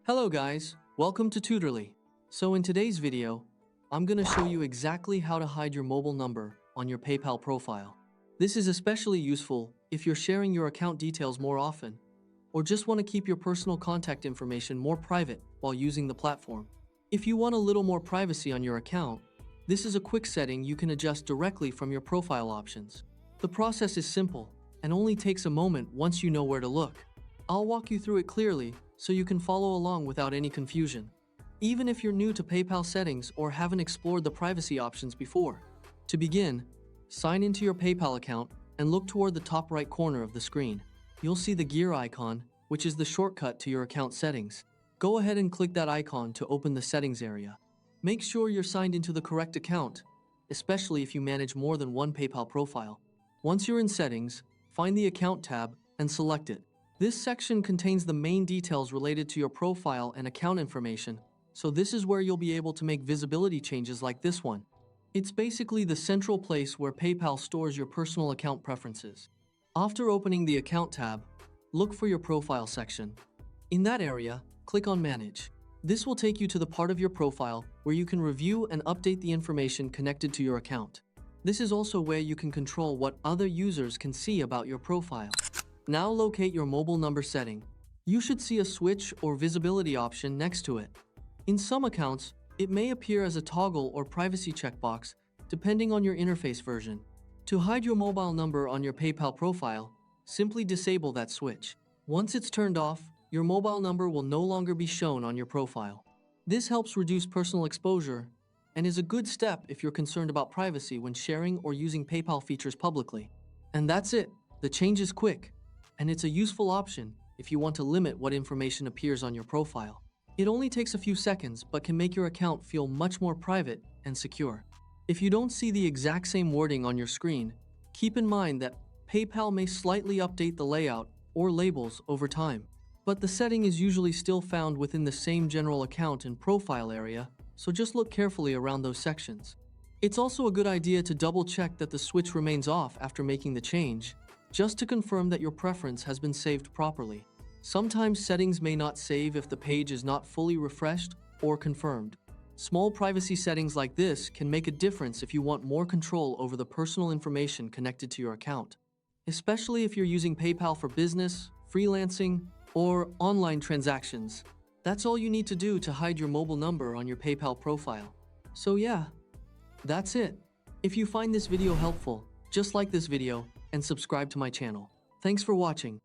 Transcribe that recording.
Hello guys, welcome to Tutorly. So in today's video, I'm gonna show you exactly how to hide your mobile number on your PayPal profile. This is especially useful if you're sharing your account details more often, or just want to keep your personal contact information more private while using the platform. If you want a little more privacy on your account, this is a quick setting you can adjust directly from your profile options. The process is simple and only takes a moment once you know where to look. I'll walk you through it clearly so you can follow along without any confusion, even if you're new to PayPal settings or haven't explored the privacy options before. To begin, sign into your PayPal account and look toward the top right corner of the screen. You'll see the gear icon, which is the shortcut to your account settings. Go ahead and click that icon to open the settings area. Make sure you're signed into the correct account, especially if you manage more than one PayPal profile. Once you're in settings, find the account tab and select it. This section contains the main details related to your profile and account information, so this is where you'll be able to make visibility changes like this one. It's basically the central place where PayPal stores your personal account preferences. After opening the Account tab, look for your Profile section. In that area, click on Manage. This will take you to the part of your profile where you can review and update the information connected to your account. This is also where you can control what other users can see about your profile. Now locate your mobile number setting. You should see a switch or visibility option next to it. In some accounts, it may appear as a toggle or privacy checkbox, depending on your interface version. To hide your mobile number on your PayPal profile, simply disable that switch. Once it's turned off, your mobile number will no longer be shown on your profile. This helps reduce personal exposure and is a good step if you're concerned about privacy when sharing or using PayPal features publicly. And that's it. The change is quick, and it's a useful option if you want to limit what information appears on your profile. It only takes a few seconds but can make your account feel much more private and secure. If you don't see the exact same wording on your screen, keep in mind that PayPal may slightly update the layout or labels over time, but the setting is usually still found within the same general account and profile area, so just look carefully around those sections. It's also a good idea to double-check that the switch remains off after making the change, just to confirm that your preference has been saved properly. Sometimes settings may not save if the page is not fully refreshed or confirmed. Small privacy settings like this can make a difference if you want more control over the personal information connected to your account, especially if you're using PayPal for business, freelancing, or online transactions. That's all you need to do to hide your mobile number on your PayPal profile. So yeah, that's it. If you find this video helpful, just like this video and subscribe to my channel. Thanks for watching.